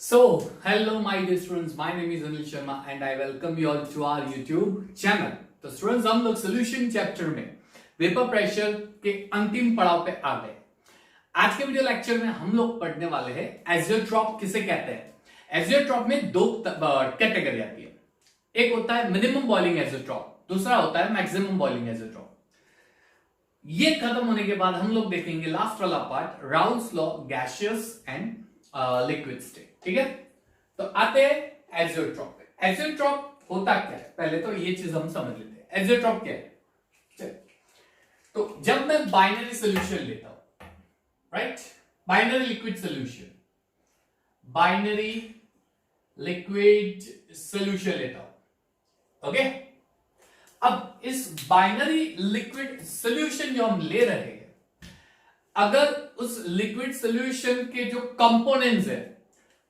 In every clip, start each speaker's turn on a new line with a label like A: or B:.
A: Hello my dear students, my name is Anil Sharma and I welcome you all to our YouTube channel. तो students हम लोग solution chapter में vapour pressure के अंतिम पड़ाव पे आ गए। आज के वीडियो लेक्चर में हम लोग पढ़ने वाले हैं एजियोट्रॉप किसे कहते हैं। एजियोट्रॉप में दो कैटेगरी आती है, एक होता है मिनिमम बॉइलिंग एजियोट्रॉप, दूसरा होता है मैक्सिमम बॉइलिंग एजियोट्रॉप। ये खत्म होने के बाद हम लोग देखेंगे लास्ट वाला part, Raoult's law, gaseous and liquid state. ठीक है, तो आते हैं एजियोट्रॉप पे। एजियोट्रॉप होता क्या है, पहले तो ये चीज हम समझ लेते हैं। एजियोट्रॉप क्या है? चल, तो जब मैं बाइनरी सॉल्यूशन लेता हूं, right, binary liquid solution, binary liquid solution लेता हूं, ओके। अब इस बाइनरी लिक्विड सॉल्यूशन जो हम ले रहे हैं, अगर उस लिक्विड सॉल्यूशन के जो कंपोनेंट्स है,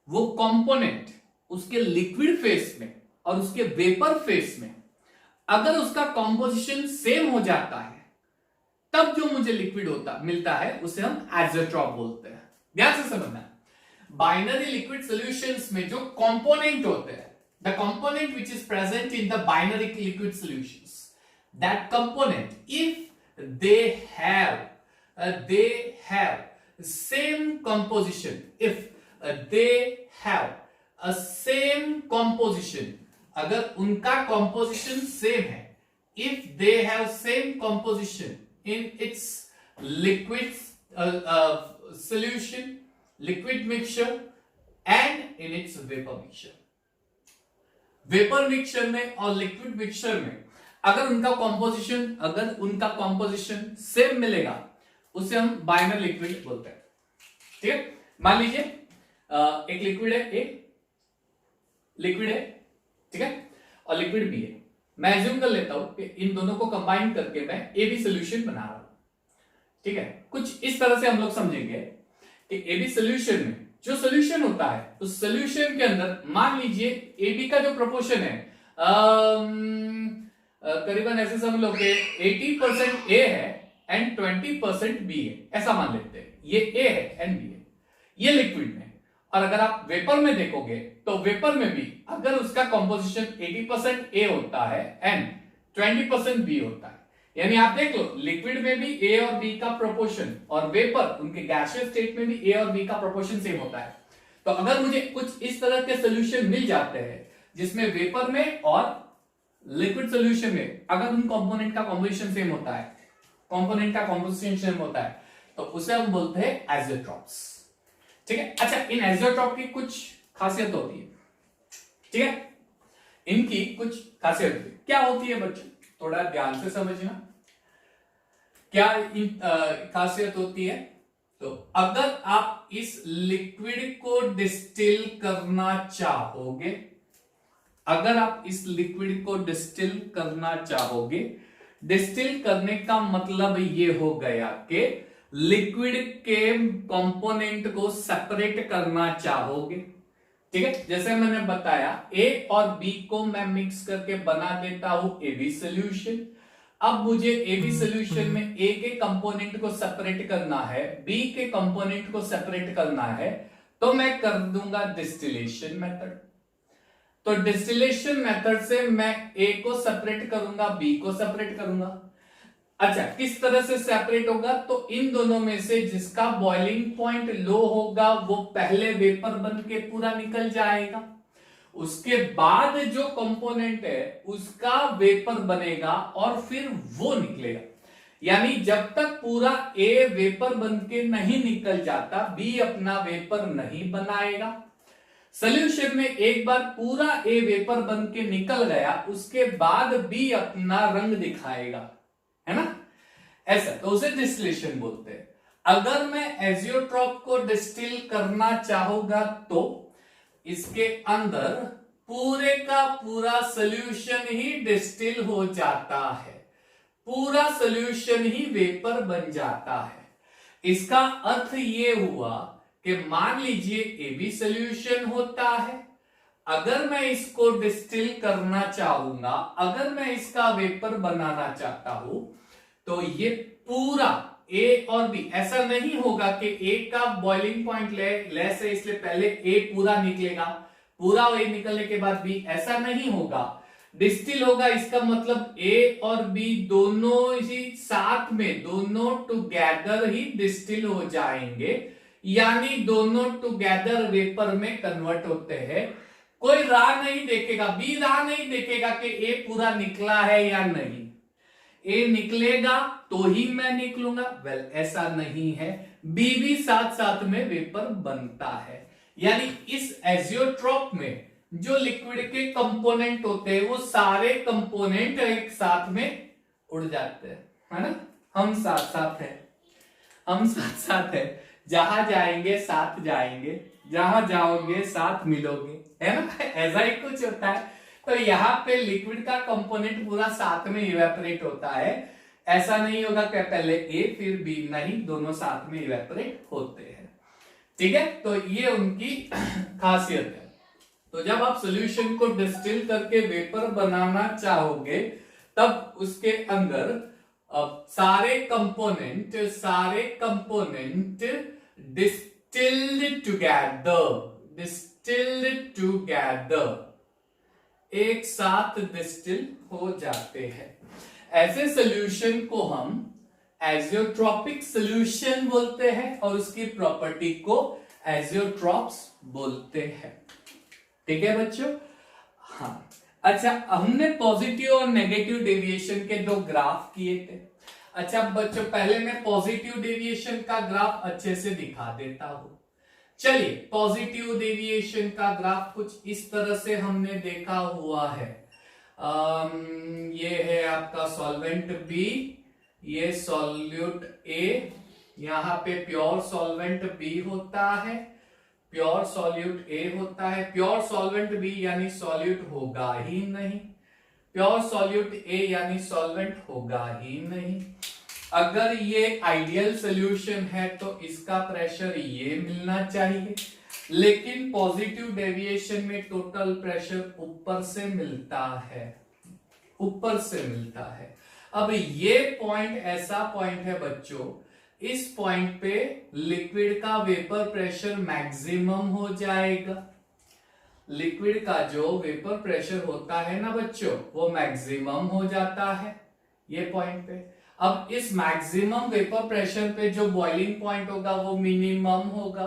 A: वो कंपोनेंट उसके लिक्विड फेस में और उसके वेपर फेस में अगर उसका कॉम्पोजिशन सेम हो जाता है, तब जो मुझे लिक्विड होता मिलता है उसे हम एजियोट्रॉप बोलते हैं। ध्यान से समझना, बाइनरी लिक्विड सॉल्यूशंस में जो कंपोनेंट होते हैं, the component which is present in the binary liquid solutions, that component if they have same composition, if they have a same composition, अगर उनका composition same है, if they have same composition in its liquid solution, liquid mixture and in its vapor mixture, vapour mixture में और liquid mixture में अगर उनका composition same मिलेगा, उसे हम बाइनरी लिक्विड बोलते हैं। ठीक है, मान लीजिए एक लिक्विड है, ठीक है, और लिक्विड बी है। मैं एज्यूम कर लेता हूं कि इन दोनों को कंबाइन करके मैं ए बी सोल्यूशन बना रहा हूं। ठीक है, कुछ इस तरह से हम लोग समझेंगे कि ए बी सोल्यूशन में जो सोल्यूशन होता है, उस सोल्यूशन के अंदर मान लीजिए ए बी का जो प्रोपोर्शन है करीबन ऐसे समझ लो कि 80% ए है एंड 20% बी है, ऐसा मान लेते हैं। ये ए है एंड बी है, ये लिक्विड में। और अगर आप वेपर में देखोगे तो वेपर में भी अगर उसका कंपोजिशन 80% ए होता है एंड 20% बी होता है, यानी आप देख लो लिक्विड में भी ए और बी का प्रोपोर्शन और वेपर उनके गैसियस स्टेट में भी ए और बी का प्रोपोर्शन सेम होता है। तो अगर मुझे कुछ इस तरह के सोल्यूशन मिल जाते हैं जिसमें वेपर में और लिक्विड सोल्यूशन में अगर उन कंपोनेंट का कॉम्पोजिशन सेम होता है, तो उसे हम बोलते हैं एजियोट्रॉप्स। ठीक है, अच्छा, इन एजियोट्रॉप की कुछ खासियत होती है। ठीक है, इनकी कुछ खासियत होती है। क्या होती है बच्चों, थोड़ा ध्यान से समझना, क्या खासियत होती है। तो अगर आप इस लिक्विड को डिस्टिल करना चाहोगे, डिस्टिल करने का मतलब ये हो गया कि लिक्विड के कंपोनेंट को सेपरेट करना चाहोगे। ठीक है, जैसे मैंने बताया ए और बी को मैं मिक्स करके बना देता हूं एबी सोल्यूशन। अब मुझे एबी सोल्यूशन में ए के कंपोनेंट को सेपरेट करना है, बी के कंपोनेंट को सेपरेट करना है, तो मैं कर दूंगा डिस्टिलेशन मेथड। तो डिस्टिलेशन मेथड से मैं ए को सेपरेट करूंगा, बी को सेपरेट करूंगा। अच्छा, किस तरह से सेपरेट होगा, तो इन दोनों में से जिसका बॉइलिंग पॉइंट लो होगा वो पहले वेपर बन के पूरा निकल जाएगा, उसके बाद जो कंपोनेंट है उसका वेपर बनेगा और फिर वो निकलेगा। यानी जब तक पूरा ए वेपर बन के नहीं निकल जाता, बी अपना वेपर नहीं बनाएगा। सोल्यूशन में एक बार पूरा ए वेपर बन के निकल गया, उसके बाद बी अपना रंग दिखाएगा, है ना, ऐसा, तो उसे डिस्टिलेशन बोलते हैं। अगर मैं एजियोट्रॉप को डिस्टिल करना चाहूंगा तो इसके अंदर पूरे का पूरा सोल्यूशन ही डिस्टिल हो जाता है, पूरा सोल्यूशन ही वेपर बन जाता है। इसका अर्थ ये हुआ कि मान लीजिए ए बी सोल्यूशन होता है, अगर मैं इसको डिस्टिल करना चाहूंगा, अगर मैं इसका वेपर बनाना चाहता हूं, तो ये पूरा ए और बी, ऐसा नहीं होगा कि ए का बॉइलिंग पॉइंट लेस है इसलिए पहले ए पूरा निकलेगा, पूरा ए निकलने के बाद बी, ऐसा नहीं होगा। डिस्टिल होगा इसका मतलब ए और बी दोनों ही साथ में, दोनों टुगेदर ही डिस्टिल हो जाएंगे, यानी दोनों टुगेदर वेपर में कन्वर्ट होते हैं। कोई राह नहीं देखेगा, बी राह नहीं देखेगा कि ए पूरा निकला है या नहीं, ए निकलेगा तो ही मैं निकलूंगा, वेल ऐसा नहीं है, बी भी साथ साथ में वेपर बनता है। यानी इस एजियोट्रॉप में जो लिक्विड के कंपोनेंट होते हैं वो सारे कंपोनेंट एक साथ में उड़ जाते हैं, है ना। हम साथ साथ है, हम साथ साथ है, जहां जाएंगे साथ जाएंगे, जहां जाओगे साथ मिलोगे, है ना, ऐसा ही कुछ होता है। तो यहाँ पे लिक्विड का कंपोनेंट पूरा साथ में इवेपोरेट होता है, ऐसा नहीं होगा कि पहले ए फिर बी, नहीं, दोनों साथ में इवेपोरेट होते हैं, ठीक है। तो ये उनकी खासियत है। तो जब आप सॉल्यूशन को डिस्टिल करके वेपर बनाना चाहोगे तब उसके अंदर सारे कंपोनेंट डिस्टिल्ड टुगेदर एक साथ डिस्टिल हो जाते हैं। ऐसे सॉल्यूशन को हम एजियोट्रॉपिक सॉल्यूशन बोलते हैं और उसकी प्रॉपर्टी को एजियोट्रॉप्स बोलते हैं, ठीक है बच्चों। हाँ, अच्छा, हमने पॉजिटिव और नेगेटिव डेविएशन के 2 ग्राफ किए थे। अच्छा बच्चों, पहले मैं पॉजिटिव डेविएशन का ग्राफ अच्छे से दिखा देता हूं। चलिए, पॉजिटिव डेविएशन का ग्राफ कुछ इस तरह से हमने देखा हुआ है। ये है आपका सॉल्वेंट बी, ये सॉल्यूट ए, यहाँ पे प्योर सॉल्वेंट बी होता है, प्योर सॉल्यूट ए होता है। प्योर सॉल्वेंट बी यानी सॉल्यूट होगा ही नहीं, प्योर सॉल्यूट ए यानी सॉल्वेंट होगा ही नहीं। अगर ये आइडियल सॉल्यूशन है तो इसका प्रेशर ये मिलना चाहिए, लेकिन पॉजिटिव डेविएशन में टोटल प्रेशर ऊपर से मिलता है, ऊपर से मिलता है। अब ये पॉइंट ऐसा पॉइंट है बच्चों, इस पॉइंट पे लिक्विड का वेपर प्रेशर मैक्सिमम हो जाएगा। लिक्विड का जो वेपर प्रेशर होता है ना बच्चों, वो मैक्सिमम हो जाता है ये पॉइंट पे। अब इस मैक्सिमम वेपर प्रेशर पे जो बॉइलिंग पॉइंट होगा वो मिनिमम होगा,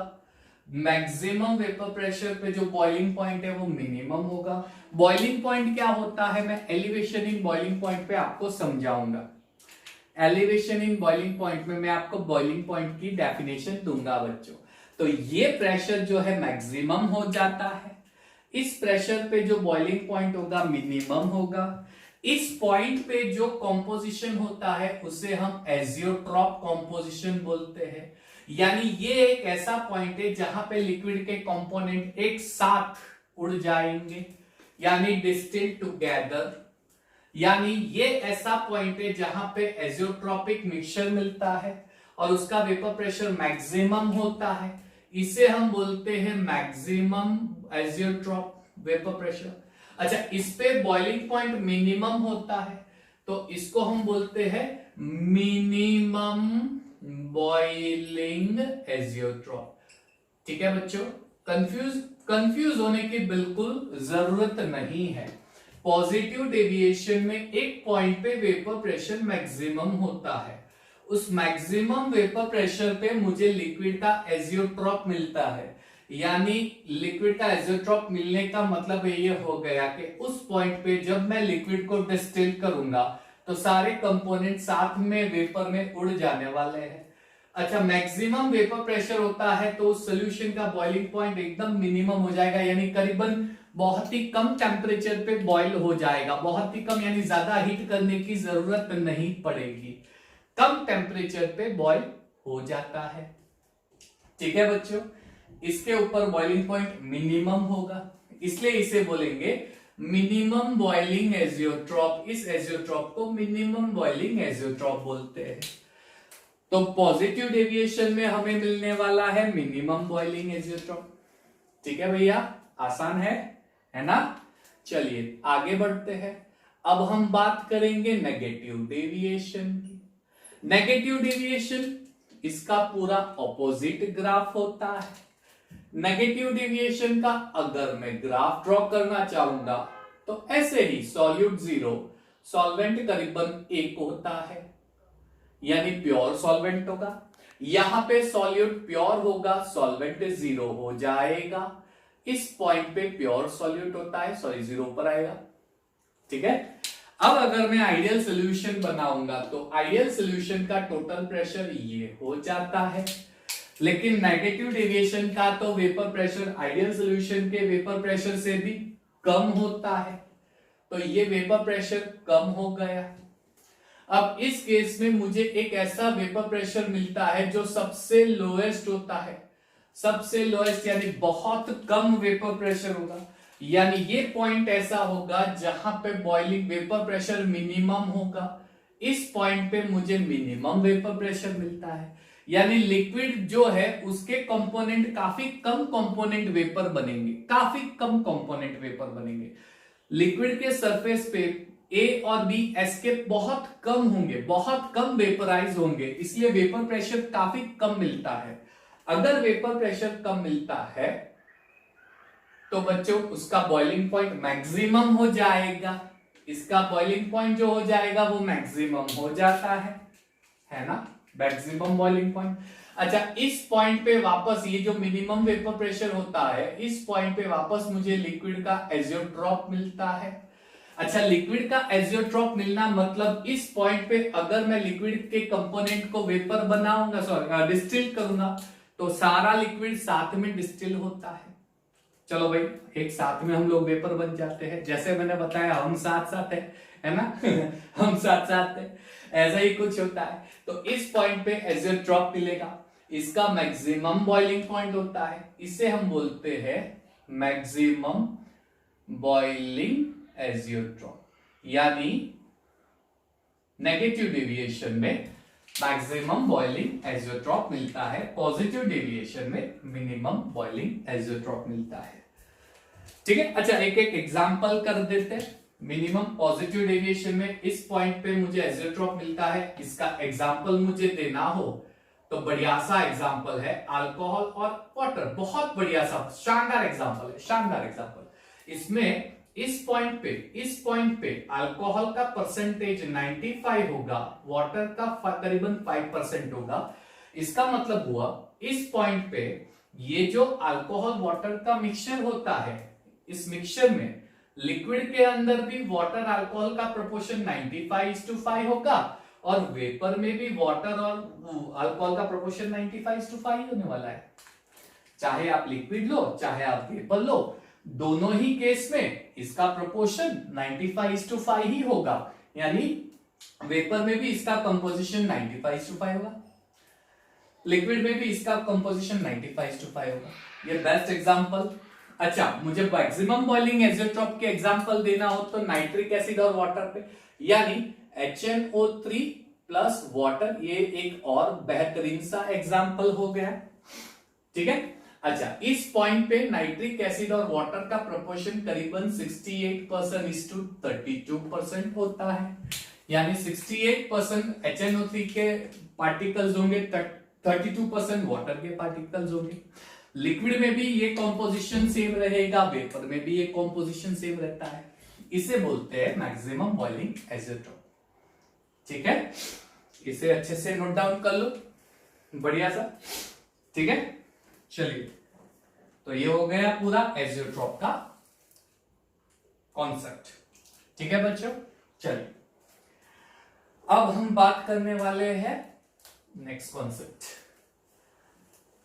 A: मैक्सिमम वेपर प्रेशर पे जो बॉइलिंग पॉइंट है वो मिनिमम होगा। बॉइलिंग पॉइंट क्या होता है मैं एलिवेशन इन बॉइलिंग पॉइंट पे आपको समझाऊंगा। एलिवेशन इन बॉइलिंग पॉइंट में मैं आपको बॉइलिंग पॉइंट की डेफिनेशन दूंगा बच्चों। तो ये प्रेशर जो है मैक्सिमम हो जाता है, इस प्रेशर पे जो बॉइलिंग पॉइंट होगा मिनिमम होगा। इस पॉइंट पे जो कॉम्पोजिशन होता है उसे हम एजियोट्रॉप कॉम्पोजिशन बोलते हैं। यानी ये एक ऐसा पॉइंट है जहां पे लिक्विड के कंपोनेंट एक साथ उड़ जाएंगे, यानी डिस्टिल टुगेदर। यानी ये ऐसा पॉइंट है जहां पे एजियोट्रॉपिक मिक्सचर मिलता है और उसका वेपर प्रेशर मैक्सिमम होता है, इसे हम बोलते हैं मैक्सिमम एजियोट्रॉप वेपर प्रेशर। अच्छा, इस पे बॉइलिंग पॉइंट मिनिमम होता है तो इसको हम बोलते हैं मिनिमम बॉइलिंग एजियोट्रॉप, ठीक है बच्चों। कंफ्यूज होने की बिल्कुल जरूरत नहीं है। पॉजिटिव डेविएशन में एक पॉइंट पे वेपर प्रेशर मैक्सिमम होता है, उस मैक्सिमम वेपर प्रेशर पे मुझे लिक्विड का एजियोट्रॉप मिलता है। यानी लिक्विड का एजियोट्रॉप मिलने का मतलब ये हो गया कि उस पॉइंट पे जब मैं लिक्विड को डिस्टिल करूंगा तो सारे कंपोनेंट साथ में वेपर में उड़ जाने वाले हैं। अच्छा, मैक्सिमम वेपर प्रेशर होता है तो उस सॉल्यूशन का बॉइलिंग पॉइंट एकदम मिनिमम हो जाएगा, यानी करीबन बहुत ही कम टेम्परेचर पे बॉइल हो जाएगा। बहुत ही कम यानी ज्यादा हीट करने की जरूरत नहीं पड़ेगी, कम टेम्परेचर पे बॉइल हो जाता है, ठीक है बच्चों। इसके ऊपर बॉइलिंग पॉइंट मिनिमम होगा, इसलिए इसे बोलेंगे मिनिमम बॉइलिंग एजियोट्रॉप। इस एजियोट्रॉप को मिनिमम बॉइलिंग एजियोट्रॉप बोलते हैं। तो पॉजिटिव डेविएशन में हमें मिलने वाला है मिनिमम बॉइलिंग एजियोट्रॉप, ठीक है भैया, आसान है ना। चलिए आगे बढ़ते हैं। अब हम बात करेंगे नेगेटिव डेविएशन की। नेगेटिव डेविएशन इसका पूरा ऑपोजिट ग्राफ होता है। नेगेटिव डेविएशन का अगर मैं ग्राफ ड्रॉ करना चाहूंगा तो ऐसे ही सॉल्यूट 0, सॉल्वेंट करीबन 1 होता है, यानी प्योर सॉल्वेंट होगा। यहां पे सॉल्यूट प्योर होगा, सॉल्वेंट 0 हो जाएगा। इस पॉइंट पे प्योर सॉल्यूट होता है, सॉरी 0 पर आएगा। ठीक है, अब अगर मैं आइडियल सॉल्यूशन बनाऊंगा तो आइडियल सॉल्यूशन का टोटल प्रेशर ये हो जाता है, लेकिन नेगेटिव डेविएशन का तो वेपर प्रेशर आइडियल सॉल्यूशन के वेपर प्रेशर से भी कम होता है, तो ये वेपर प्रेशर कम हो गया। अब इस केस में मुझे एक ऐसा वेपर प्रेशर मिलता है जो सबसे लोएस्ट होता है, सबसे लोएस्ट यानी बहुत कम वेपर प्रेशर होगा, यानी ये पॉइंट ऐसा होगा जहां पे बॉइलिंग वेपर प्रेशर मिनिमम होगा। इस पॉइंट पे मुझे मिनिमम वेपर प्रेशर मिलता है, यानी लिक्विड जो है उसके कंपोनेंट काफी कम कंपोनेंट वेपर बनेंगे, काफी कम कंपोनेंट वेपर बनेंगे। लिक्विड के सरफेस पे ए और बी एस्केप बहुत कम होंगे, बहुत कम वेपराइज होंगे, इसलिए वेपर प्रेशर काफी कम मिलता है। अगर वेपर प्रेशर कम मिलता है तो बच्चों उसका बॉइलिंग पॉइंट मैक्सिमम हो जाएगा, इसका बॉइलिंग पॉइंट जो हो जाएगा वो मैक्सिमम हो जाता है ना, मैक्सिमम बॉइलिंग पॉइंट। अच्छा, इस पॉइंट पे वापस ये जो मिनिमम वेपर प्रेशर होता है, इस पॉइंट पे वापस मुझे लिक्विड का एजियोट्रॉप मिलता है। अच्छा, लिक्विड का एजियोट्रॉप मिलना मतलब इस पॉइंट पे अगर मैं लिक्विड के कंपोनेंट को वेपर बनाऊंगा, सॉरी डिस्टिल करूंगा, तो सारा लिक्विड साथ में डिस्टिल होता है। चलो भाई, एक साथ में हम लोग वेपर बन जाते हैं, जैसे मैंने बताया हम साथ साथ है ना हम साथ साथ है, ऐसा ही कुछ होता है। तो इस पॉइंट पे एजियोट्रॉप मिलेगा, इसका मैक्सिमम बॉइलिंग पॉइंट होता है, इसे हम बोलते हैं मैक्सिमम बॉइलिंग एजियोट्रॉप, यानी नेगेटिव डेविएशन में मैक्सिमम बॉइलिंग एजियोट्रॉप मिलता है, पॉजिटिव डेविएशन में मिनिमम बॉइलिंग एजियोट्रॉप मिलता है। ठीक है, अच्छा एक एक एग्जांपल कर देते हैं। मिनिमम पॉजिटिव डेविएशन में इस पॉइंट पे मुझे एजियोट्रॉप मिलता है, इसका एग्जांपल मुझे देना हो तो बढ़िया सा एग्जांपल है अल्कोहल और वाटर, बहुत बढ़िया सा शानदार एग्जांपल है, शानदार एग्जांपल। इसमें इस पॉइंट पे अल्कोहल का परसेंटेज 95 होगा, वाटर का करीबन 5% होगा। इसका मतलब हुआ इस पॉइंट पे ये जो अल्कोहल वाटर का मिक्सचर होता है, इस मिक्सचर में लिक्विड के अंदर भी वाटर अल्कोहल का प्रोपोर्शन 95:5 होगा और वेपर में भी वाटर और अल्कोहल का प्रोपोर्शन 95:5 होने वाला है। चाहे आप लिक्विड लो चाहे आप वेपर लो, दोनों ही केस में इसका प्रोपोर्शन 95:5 ही होगा, यानी वेपर में भी इसका कंपोजिशन 95:5 होगा, लिक्विड में भी इसका कंपोजिशन 95:5 होगा। ये बेस्ट एग्जांपल। अच्छा, मुझे मैक्सिमम बॉइलिंग एजियोट्रॉप के एग्जांपल देना हो तो नाइट्रिक एसिड और वाटर पे, यानी HNO3 प्लस वाटर, ये एक और बेहतरीन सा एग्जांपल हो गया। ठीक है, अच्छा इस पॉइंट पे नाइट्रिक एसिड और वाटर का प्रोपोर्शन करीबन 68%:32% होता है, यानी 68% HNO3 के पार्टिकल्स होंगे, 32% वाटर के पार्टिकल्स होंगे। लिक्विड में भी ये कॉम्पोजिशन सेम रहेगा, वेपर में भी ये कॉम्पोजिशन सेम रहता है, इसे बोलते हैं मैक्सिमम बॉइलिंग एजियोट्रॉप। ठीक है, इसे अच्छे से नोट डाउन कर लो, बढ़िया सा। ठीक है, चलिए, तो ये हो गया पूरा एजियोट्रॉप का कॉन्सेप्ट। ठीक है बच्चों, चलिए अब हम बात करने वाले हैं नेक्स्ट कॉन्सेप्ट,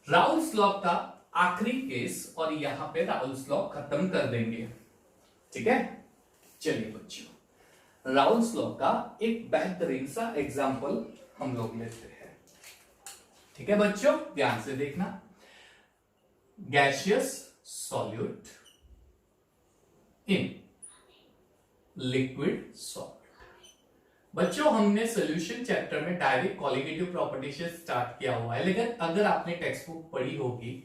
A: राउल्स लॉ का आखिरी केस, और यहां पे राउल्स लॉ खत्म कर देंगे। ठीक है, चलिए बच्चों, राउल्स लॉ का एक बेहतरीन सा एग्जांपल हम लोग लेते हैं। ठीक है बच्चों, ध्यान से देखना। Gaseous solute in liquid salt. बच्चों, हमने सॉल्यूशन चैप्टर में डायरेक्ट कॉलिगेटिव प्रॉपर्टी से स्टार्ट किया हुआ है, लेकिन अगर आपने टेक्स्ट बुक पढ़ी होगी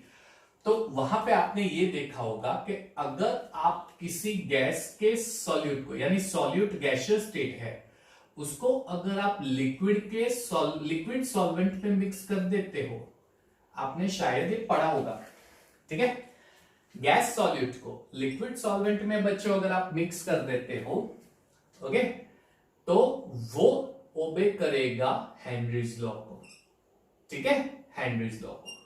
A: तो वहां पे आपने ये देखा होगा कि अगर आप किसी गैस के सॉल्यूट को, यानी सॉल्यूट गैसियस स्टेट है, उसको अगर आप लिक्विड सॉल्वेंट में मिक्स कर देते हो, आपने शायद ये पढ़ा होगा, ठीक है, गैस सॉल्यूट को लिक्विड सॉल्वेंट में बच्चों अगर आप मिक्स कर देते हो, ओके, तो वो ओबे करेगा हेनरीज लॉ को, ठीक है, हेनरीज लॉ को।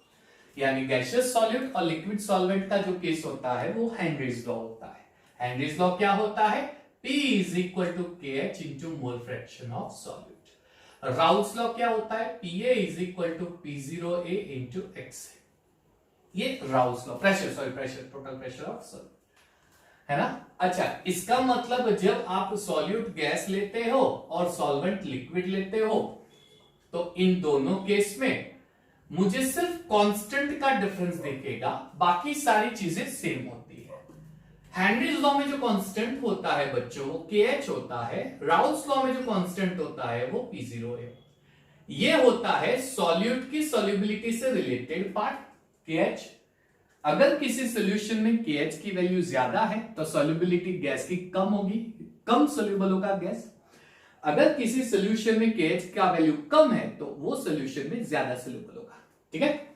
A: यानी गैसियस सॉल्यूट और लिक्विड सॉल्वेंट का जो केस होता है वो हेनरीज लॉ होता है। हेनरीज लॉ क्या होता है? P is equal to KH into mole fraction of solute। Raoult's law क्या होता है? PA is equal to P0A into XA। ये Raoult's law, pressure, total pressure of solute, है ना। अच्छा, इसका मतलब जब आप सॉल्यूट गैस लेते हो और सॉल्वेंट लिक्विड लेते हो, तो इन दोनों केस में मुझे सिर्फ कांस्टेंट का डिफरेंस दिखेगा, बाकी सारी चीजें सेम होती है। हेनरीज लॉ में जो कांस्टेंट होता है बच्चों वो KH होता है, राउल्स लॉ में जो कांस्टेंट होता है वो P0A। ये होता है सॉल्यूट की सॉल्युबिलिटी से रिलेटेड पार्ट KH। अगर किसी सॉल्यूशन में KH की वैल्यू ज्यादा है तो सॉल्युबिलिटी गैस की कम होगी, कम सॉल्युबल होगा गैस। अगर किसी सॉल्यूशन में KH का वैल्यू कम है तो वो सॉल्यूशन में ज्यादा सॉल्युबल होगा, ठीक है।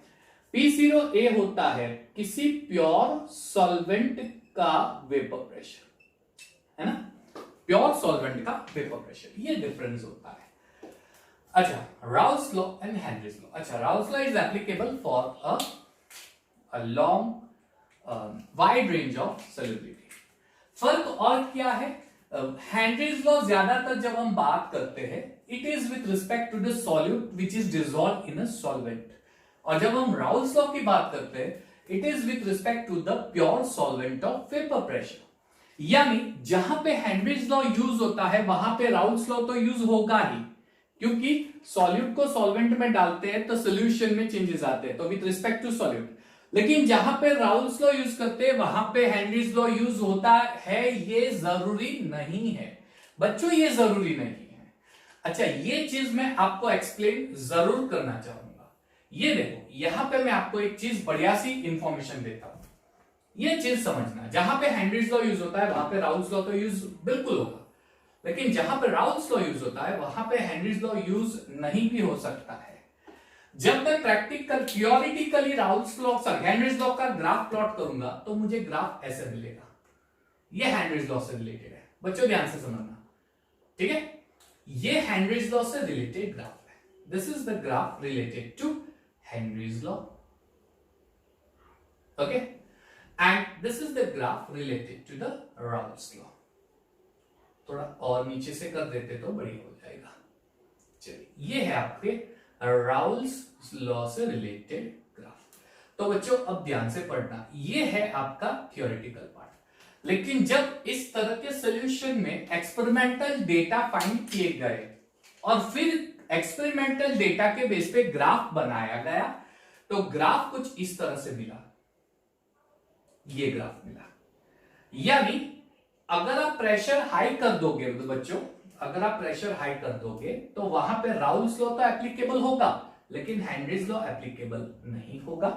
A: P0A होता है किसी प्योर सॉल्वेंट का वेपर प्रेशर, है ना, प्योर सॉल्वेंट का वेपर प्रेशर, ये डिफरेंस होता है। अच्छा, Raoult's law and Henry's law. अच्छा, Raoult's law is applicable for a long wide range of solubility। फर्क और क्या है? हेनरीज लॉ ज्यादातर जब हम बात करते हैं it is with respect to the solute which is dissolve in a solvent, और जब हम राउल्स लॉ की बात करते हैं it is with respect to the pure solvent of vapour pressure. यानी जहां पे हेनरीज लॉ यूज होता है वहां पे राउल्स लॉ तो यूज होगा ही, क्योंकि सॉल्यूट को सॉल्वेंट में डालते हैं तो सोल्यूशन में चेंजेस आते हैं, तो विथ रिस्पेक्ट टू सॉल्यूट। लेकिन जहां पे राउल्स लॉ यूज करते हैं वहां पे हेनरीज लॉ यूज होता है, ये जरूरी नहीं है बच्चों, ये जरूरी नहीं है। अच्छा, ये चीज मैं आपको एक्सप्लेन जरूर करना चाहूंगा। ये देखो, यहां पे मैं आपको एक चीज बढ़िया सी इंफॉर्मेशन देता हूं, ये चीज समझना। जहां पे हेनरीज लॉ यूज होता है वहां पे राउल्स लॉ तो यूज बिल्कुल होगा, लेकिन जहां पे राउल्स लॉ यूज होता है वहां पे हेनरीज लॉ यूज नहीं भी हो सकता है। जब मैं practical theoretically Raoult's law Henry's law का ग्राफ प्लॉट करूंगा तो मुझे ग्राफ ऐसे मिलेगा। ये हेनरीज लॉ से रिलेटेड है बच्चों, ध्यान से समझना, ठीक है। ये हेनरीज लॉ से रिलेटेड ग्राफ है, this is the graph related to Henry's law, okay, and this is the graph related to the Raoult's law. थोड़ा और नीचे से कर देते तो बढ़िया हो जाएगा। चलिए, ये है आपके राउल्स लॉ से रिलेटेड ग्राफ। तो बच्चों अब ध्यान से पढ़ना, ये है आपका थियोरेटिकल पार्ट। लेकिन जब इस तरह के सॉल्यूशन में एक्सपेरिमेंटल डेटा फाइंड किए गए और फिर एक्सपेरिमेंटल डेटा के बेस पे ग्राफ बनाया गया, तो ग्राफ कुछ इस तरह से मिला, ये ग्राफ मिला। यानी अगर आप प्रेशर हाई कर दोगे बच्चों, अगर आप प्रेशर हाई कर दोगे तो वहां पे राउल्स लॉ तो एप्लीकेबल होगा, लेकिन हेनरीज लॉ एप्लीकेबल नहीं होगा।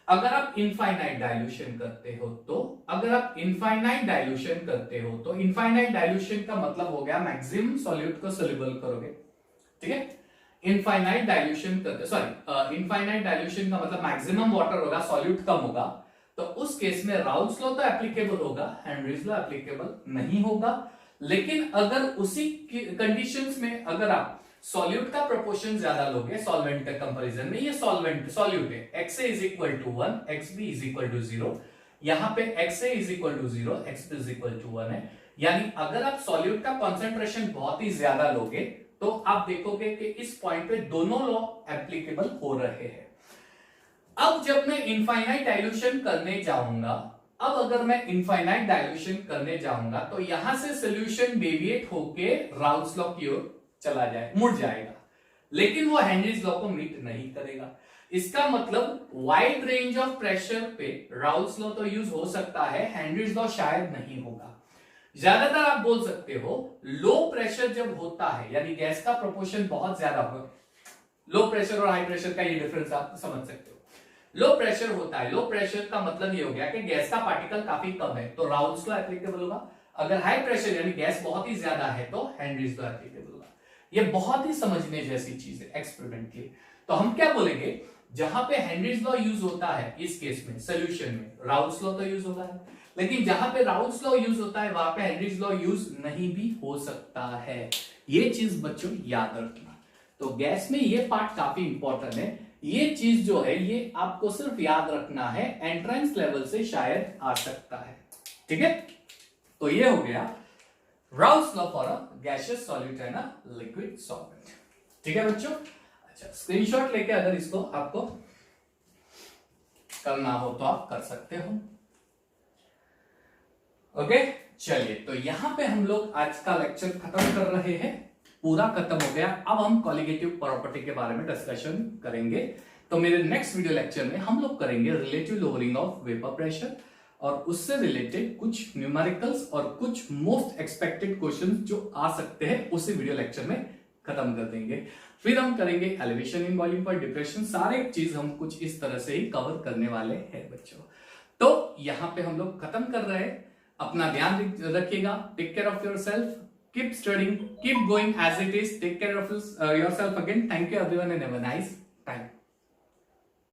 A: अगर आप इनफाइनाइट डाइल्यूशन करते हो तो इनफाइनाइट डाइल्यूशन का मतलब हो गया मैक्सिमम सॉल्यूट को सोल्यूबल करोगे, ठीक है। इनफाइनाइट डाइल्यूशन का मतलब मैक्सिमम वाटर होगा, सॉल्यूट कम होगा, तो उस केस में राउल्स लॉ तो एप्लीकेबल होगा, हेनरीज लॉ एप्लीकेबल नहीं होगा। लेकिन अगर उसी कंडीशंस में अगर आप सॉल्यूट का प्रोपोर्शन ज्यादा लोगे सॉल्वेंट के कंपैरिजन में, ये सॉल्यूट है, XA is equal to 1, XB is equal to 0, यहां पे XA is equal to 0, XB is equal to 1 है। यानी अगर आप सॉल्यूट का कॉन्सेंट्रेशन बहुत ही ज्यादा लोगे तो आप देखोगे कि इस पॉइंट पे दोनों लॉ एप्लीकेबल हो रहे हैं। अब जब मैं इनफाइनाइट डाइल्यूशन करने जाऊंगा तो यहां से सॉल्यूशन डेविएट होके राउल्स लॉ की ओर मुड़ जाएगा, लेकिन वो हेनरीज लॉ को मीट नहीं करेगा। इसका मतलब वाइड रेंज ऑफ प्रेशर पे राउल्स लॉ तो यूज हो सकता है, हेनरीज लॉ शायद नहीं होगा। ज्यादातर आप बोल सकते हो लो प्रेशर जब होता है, यानी गैस का प्रोपोर्शन बहुत ज्यादा होगा, लो प्रेशर और हाई प्रेशर का ये डिफरेंस आप समझ सकते हो। लो प्रेशर होता है, लो प्रेशर का मतलब ये हो गया कि गैस का पार्टिकल काफी कम है तो राउल्स लॉ एप्लीकेबल होगा। अगर हाई प्रेशर यानी गैस बहुत ही ज्यादा है तो हेनरीज लॉ एप्लीकेबल होगा। ये बहुत ही समझने जैसी चीज है एक्सपेरिमेंट के लिए। तो हम क्या बोलेंगे, जहां पे हेनरीज लॉ यूज होता है इस केस में सोल्यूशन में राउल्स लॉ तो यूज होता है, लेकिन जहां पे राउल्स लॉ यूज होता है वहां पे हेनरीज लॉ यूज नहीं भी हो सकता है। ये चीज बच्चों याद रखना। तो गैस में ये पार्ट काफी इंपॉर्टेंट है। ये चीज जो है ये आपको सिर्फ याद रखना है, एंट्रेंस लेवल से शायद आ सकता है। ठीक है, तो ये हो गया Raoult's law for a gaseous solute and a liquid solvent. ठीक है बच्चों, अच्छा स्क्रीनशॉट लेके अगर इसको आपको करना हो तो आप कर सकते हो। ओके चलिए, तो यहां पे हम लोग आज का लेक्चर खत्म कर रहे हैं, पूरा खत्म हो गया। अब हम कॉलिगेटिव प्रॉपर्टी के बारे में डिस्कशन करेंगे। तो मेरे नेक्स्ट वीडियो लेक्चर में हम लोग करेंगे relative lowering of vapour pressure, और उससे रिलेटेड कुछ न्यूमेरिकल्स और कुछ मोस्ट एक्सपेक्टेड क्वेश्चंस जो आ सकते हैं उसी वीडियो लेक्चर में खत्म कर देंगे। फिर हम करेंगे elevation in boiling point, depression, सारे चीज हम कुछ इस तरह से ही कवर करने वाले हैं बच्चों। तो यहां पे हम लोग खत्म कर रहे हैं। अपना ध्यान रखिएगा, take care of yourself, keep studying, keep going as it is, take care of yourself again. Thank you everyone and have a nice